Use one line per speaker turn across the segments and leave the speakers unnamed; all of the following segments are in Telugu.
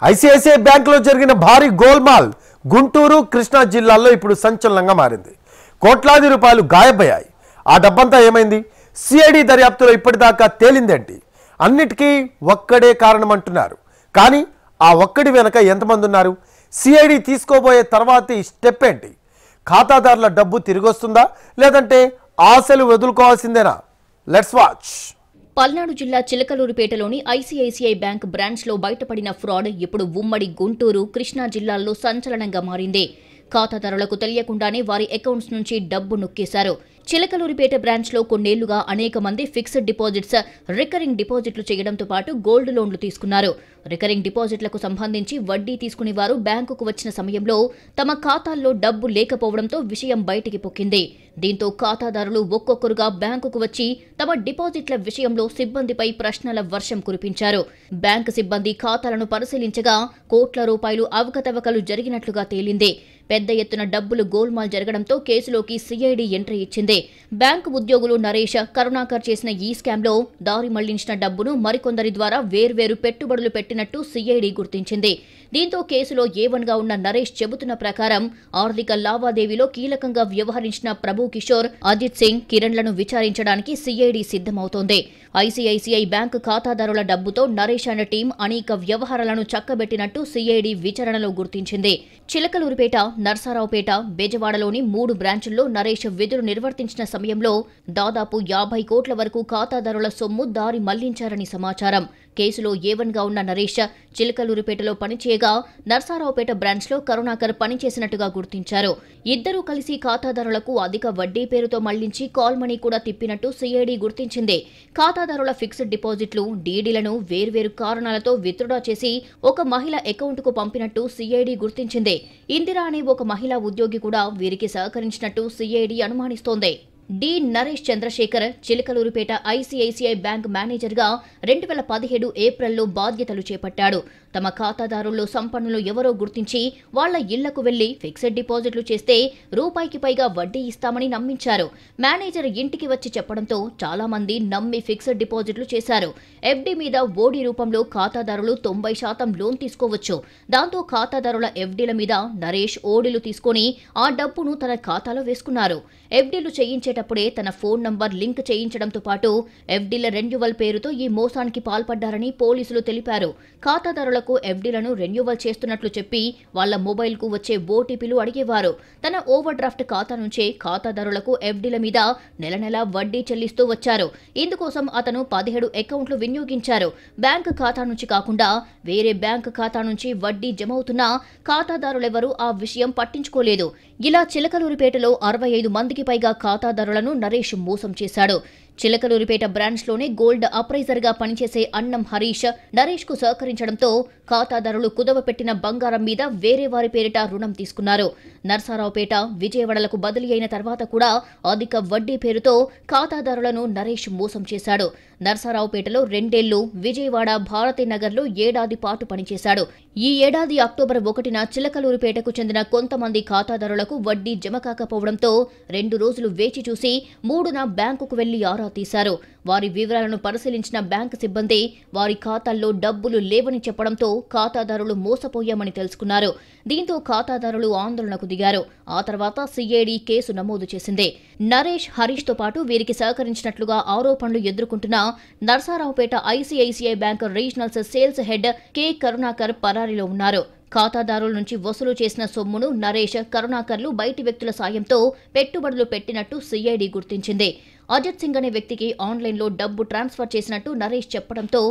ఐసిఐసిఐ బ్యాంకులో జరిగిన భారీ గోల్మాల్ గుంటూరు కృష్ణా జిల్లాల్లో ఇప్పుడు సంచలనంగా మారింది. కోట్లాది రూపాయలు గాయబయ్యాయి. ఆ డబ్బంతా ఏమైంది? సిఐడి దర్యాప్తులో ఇప్పటిదాకా తేలిందేంటి? అన్నిటికీ ఒక్కడే కారణం అంటున్నారు. కానీ ఆ ఒక్కడి వెనక ఎంతమంది ఉన్నారు? సిఐడి తీసుకోబోయే తర్వాతి స్టెప్ ఏంటి? ఖాతాదారుల డబ్బు తిరిగొస్తుందా లేదంటే ఆశలు వదులుకోవాల్సిందేనా? Let's watch.
పల్నాడు జిల్లా చిలకలూరిపేటలోని ఐసిఐసిఐ బ్యాంక్ బ్రాంచ్లో బయటపడిన ఫ్రాడ్ ఇప్పుడు ఉమ్మడి గుంటూరు, కృష్ణా జిల్లాల్లో సంచలనంగా మారింది. ఖాతాదారులకు తెలియకుండానే వారి అకౌంట్స్ నుంచి డబ్బు నొక్కేశారు. చిలకలూరిపేట బ్రాంచ్లో కొన్నేళ్లుగా అనేక మంది ఫిక్స్డ్ డిపాజిట్స్, రికరింగ్ డిపాజిట్లు చేయడంతో పాటు గోల్డ్ లోన్లు తీసుకున్నారు. రికరింగ్ డిపాజిట్లకు సంబంధించి వడ్డీ తీసుకునే వారు బ్యాంకుకు వచ్చిన సమయంలో తమ ఖాతాల్లో డబ్బు లేకపోవడంతో విషయం బయటికి పొక్కింది. దీంతో ఖాతాదారులు ఒక్కొక్కరుగా బ్యాంకుకు వచ్చి తమ డిపాజిట్ల విషయంలో సిబ్బందిపై ప్రశ్నల వర్షం కురిపించారు. బ్యాంకు సిబ్బంది ఖాతాలను పరిశీలించగా కోట్ల రూపాయలు అవకతవకలు జరిగినట్లుగా తేలింది. పెద్ద ఎత్తున డబ్బులు గోల్మాల్ జరగడంతో కేసులోకి సిఐడి ఎంట్రీ ఇచ్చింది. బ్యాంకు ఉద్యోగులు నరేష్, కరుణాకర్ చేసిన ఈ స్కామ్లో దారి మళ్లించిన డబ్బును మరికొందరి ద్వారా వేర్వేరు పెట్టుబడులు పెట్టినట్టు సిఐడి గుర్తించింది. దీంతో కేసులో ఏవన్గా ఉన్న నరేష్ చెబుతున్న ప్రకారం ఆర్థిక లావాదేవీలో కీలకంగా వ్యవహరించిన ప్రభు కిషోర్, అజిత్ సింగ్, కిరణ్లను విచారించడానికి సిఐడి సిద్ధమవుతోంది. ఐసిఐసిఐ బ్యాంకు ఖాతాదారుల డబ్బుతో నరేష్ అనే టీం అనేక వ్యవహారాలను చక్కబెట్టినట్టు సిఐడి విచారణలో గుర్తించింది. చిలకలూరిపేట, నర్సారావుపేట, బెజవాడలోని 3 బ్రాంచుల్లో నరేష్ విధులు నిర్వర్తించిన సమయంలో దాదాపు 50 కోట్ల వరకు ఖాతాదారుల సొమ్ము దారి మళ్లించారని సమాచారం. కేసులో ఏవన్గా ఉన్న నరేష్ చిలకలూరిపేటలో పనిచేయగా నర్సారావుపేట బ్రాంచ్లో కరుణాకర్ పనిచేసినట్టుగా గుర్తించారు. ఇద్దరూ కలిసి ఖాతాదారులకు అధిక వడ్డీ పేరుతో మళ్లించి కాల్ మనీ కూడా తిప్పినట్టు సిఐడి గుర్తించింది. ఖాతాదారుల ఫిక్స్డ్ డిపాజిట్లు, డీడీలను వేర్వేరు కారణాలతో విత్డ్రా చేసి ఒక మహిళ అకౌంట్కు పంపినట్టు సిఐడి గుర్తించింది. ఇందిరా అనే ఒక మహిళా ఉద్యోగి కూడా వీరికి సహకరించినట్టు సిఐడి అనుమానిస్తోంది. D Naresh Chandrashekar Chilakaluripet ICICI bank మేనేజర్గా 2017 ఏప్రిల్లో బాధ్యతలు చేపట్టాడు. తమ ఖాతాదారుల్లో సంపన్నులు ఎవరో గుర్తించి వాళ్ల ఇళ్లకు వెళ్లి ఫిక్స్డ్ డిపాజిట్లు చేస్తే రూపాయికి పైగా వడ్డీ ఇస్తామని నమ్మించారు. మేనేజర్ ఇంటికి వచ్చి చెప్పడంతో చాలా మంది నమ్మి ఫిక్స్డ్ డిపాజిట్లు చేశారు. ఎఫ్డి మీద ఓడి రూపంలో ఖాతాదారులు 90% లోన్ తీసుకోవచ్చు. దాంతో ఖాతాదారుల ఎఫ్డీల మీద నరేష్ ఓడీలు తీసుకుని ఆ డబ్బును తన ఖాతాలో వేసుకున్నారు. ఎఫ్డీలు చేయించేటప్పుడే తన ఫోన్ నంబర్ లింక్ చేయించడంతో పాటు ఎఫ్డీల రెన్యువల్ పేరుతో ఈ మోసానికి పాల్పడ్డారని పోలీసులు తెలిపారు. ఖాతాదారులకు ఎఫ్డీలను రెన్యువల్ చేస్తున్నట్లు చెప్పి వాళ్ల మొబైల్కు వచ్చే ఓటీపీలు అడిగేవారు. తన ఓవర్ డ్రాఫ్ట్ ఖాతా నుంచే ఖాతాదారులకు ఎఫ్డీల మీద నెల నెలా వడ్డీ చెల్లిస్తూ వచ్చారు. ఇందుకోసం అతను 17 అకౌంట్లు వినియోగించారు. బ్యాంకు ఖాతా నుంచి కాకుండా వేరే బ్యాంకు ఖాతా నుంచి వడ్డీ జమవుతున్నా ఖాతాదారులెవరూ ఆ విషయం పట్టించుకోలేదు. ఇలా చిలకలూరిపేటలో 65 మందికి పైగా ఖాతాదారులను నరేష్ మోసం చేశాడు. చిలకలూరిపేట బ్రాంచ్లోనే గోల్డ్ అప్రైజర్గా పనిచేసే అన్నం హరీష్ నరేష్కు సహకరించడంతో ఖాతాదారులు కుదవపెట్టిన బంగారం మీద వేరే వారి పేరిట రుణం తీసుకున్నారు. నర్సారావుపేట, విజయవాడలకు బదిలీ అయిన తర్వాత కూడా అధిక వడ్డీ పేరుతో ఖాతాదారులను నరేష్ మోసం చేశాడు. నర్సారావుపేటలో 2 ఏళ్లు, విజయవాడ, భారతీనగర్లో 1 ఏడాది పాటు పనిచేశాడు. ఈ ఏడాది అక్టోబర్ 1న చిలకలూరిపేటకు చెందిన కొంతమంది ఖాతాదారులకు వడ్డీ జమ కాకపోవడంతో 2 రోజులు వేచి చూసి 3న బ్యాంకుకు వెళ్లి ఆరా తీశారు. వారి వివరాలను పరిశీలించిన బ్యాంకు సిబ్బంది వారి ఖాతాల్లో డబ్బులు లేవని చెప్పడంతో ఖాతాదారులు మోసపోయామని తెలుసుకున్నారు. దీంతో ఖాతాదారులు ఆందోళనకు దిగారు. ఆ తర్వాత సిఐడి కేసు నమోదు చేసింది. నరేష్, హరీష్తో పాటు వీరికి సహకరించినట్లుగా ఆరోపణలు ఎదుర్కొంటున్న Narasaraopet ICICI bank regional sales head K Karunakar పరారీలో ఉన్నారు. ఖాతాదారుల నుంచి వసూలు చేసిన సొమ్మును నరేష్, కరుణాకర్లు బయటి వ్యక్తుల సాయంతో పెట్టుబడులు పెట్టినట్టు సిఐడి గుర్తించింది. అజిత్ సింగ్ అనే వ్యక్తికి ఆన్లైన్లో డబ్బు ట్రాన్స్ఫర్ చేసినట్టు నరేష్ చెప్పడంతో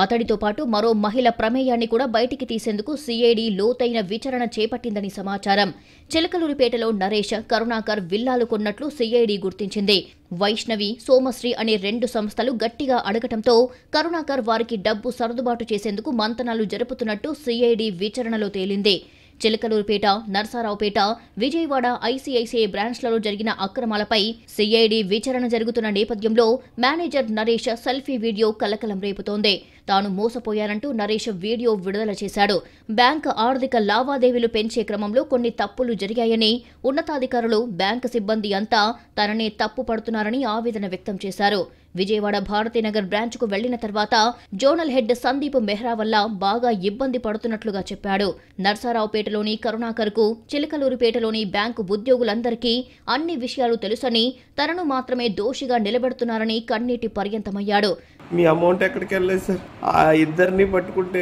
అతడితో పాటు మరో మహిళ ప్రమేయాన్ని కూడా బయటికి తీసేందుకు సిఐడి లోతైన విచారణ చేపట్టిందని సమాచారం. చిలకలూరిపేటలో నరేష్, కరుణాకర్ విల్లాలు కొన్నట్లు సిఐడి గుర్తించింది. వైష్ణవి, సోమశ్రీ అనే 2 సంస్థలు గట్టిగా అడగటంతో కరుణాకర్ వారికి డబ్బు సర్దుబాటు చేసేందుకు మంతనాలు జరుపుతున్నట్టు సిఐడి విచారణలో తేలింది. చిలకలూరిపేట, నర్సారావుపేట, విజయవాడ ఐసిఐసిఐ బ్రాంచ్లలో జరిగిన అక్రమాలపై సిఐడి విచారణ జరుగుతున్న నేపథ్యంలో మేనేజర్ నరేష్ సెల్ఫీ వీడియో కలకలం రేపుతోంది. తాను మోసపోయానంటూ నరేష్ వీడియో విడుదల చేశాడు. బ్యాంక్ ఆర్థిక లావాదేవీలు పెంచే క్రమంలో కొన్ని తప్పులు జరిగాయని, ఉన్నతాధికారులు, బ్యాంకు సిబ్బంది అంతా తననే తప్పు పడుతున్నారని ఆవేదన వ్యక్తం చేశారు. విజయవాడ భారతీనగర్ బ్రాంచ్కు వెళ్లిన తర్వాత జోనల్ హెడ్ సందీప్ మెహ్రా వల్ల బాగా ఇబ్బంది పడుతున్నట్లుగా చెప్పాడు. నర్సారావుపేటలోని కరుణాకర్కు, చిలకలూరుపేటలోని బ్యాంకు ఉద్యోగులందరికీ అన్ని విషయాలు తెలుసని, తనను మాత్రమే దోషిగా నిలబెడుతున్నారని కన్నీటి పర్యంతమయ్యాడు.
మీ అమౌంట్ ఎక్కడికి వెళ్ళలేదు సార్. ఆ ఇద్దరిని పట్టుకుంటే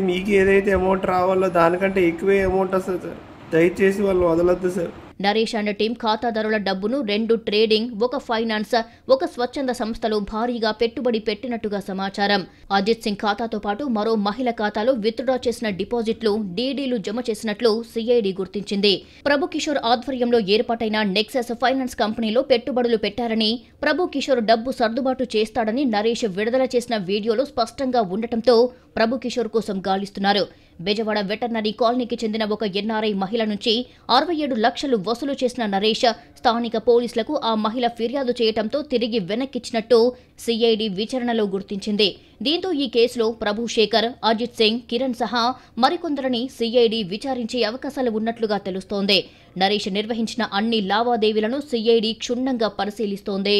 మీకు ఏదైతే అమౌంట్ రావాలో దానికంటే ఎక్కువే అమౌంట్ వస్తుంది సార్. దయచేసి వాళ్ళు వదలొద్దు సార్.
నరేష్ అండ్ టీం ఖాతాదారుల డబ్బును 2 ట్రేడింగ్, 1 ఫైనాన్స్, 1 స్వచ్ఛంద సంస్థలు భారీగా పెట్టుబడి పెట్టినట్టుగా సమాచారం. అజిత్ సింగ్ ఖాతాతో పాటు మరో మహిళ ఖాతాలో విత్డ్రా చేసిన డిపాజిట్లు, డీడీలు జమ చేసినట్లు సిఐడి గుర్తించింది. ప్రభు కిషోర్ ఆధ్వర్యంలో ఏర్పాటైన నెక్సస్ ఫైనాన్స్ కంపెనీలో పెట్టుబడులు పెట్టారని, ప్రభు కిషోర్ డబ్బు సర్దుబాటు చేస్తాడని నరేష్ విడుదల చేసిన వీడియోలో స్పష్టంగా ఉండటంతో ప్రభు కిషోర్ కోసం గాలిస్తున్నారు. బెజవాడ వెటర్నరీ కాలనీకి చెందిన ఒక ఎన్ఆర్ఐ మహిళ నుంచి 67 లక్షలు వసూలు చేసిన నరేష్ స్థానిక పోలీసులకు ఆ మహిళ ఫిర్యాదు చేయడంతో తిరిగి వెనక్కిచ్చినట్టు సిఐడి విచారణలో గుర్తించింది. దీంతో ఈ కేసులో ప్రభు శేఖర్, అజిత్ సింగ్, కిరణ్ సహా మరికొందరిని సిఐడి విచారించే అవకాశాలు ఉన్నట్లుగా తెలుస్తోంది. నరేష్ నిర్వహించిన అన్ని లావాదేవీలను సిఐడి క్షుణ్ణంగా పరిశీలిస్తోంది.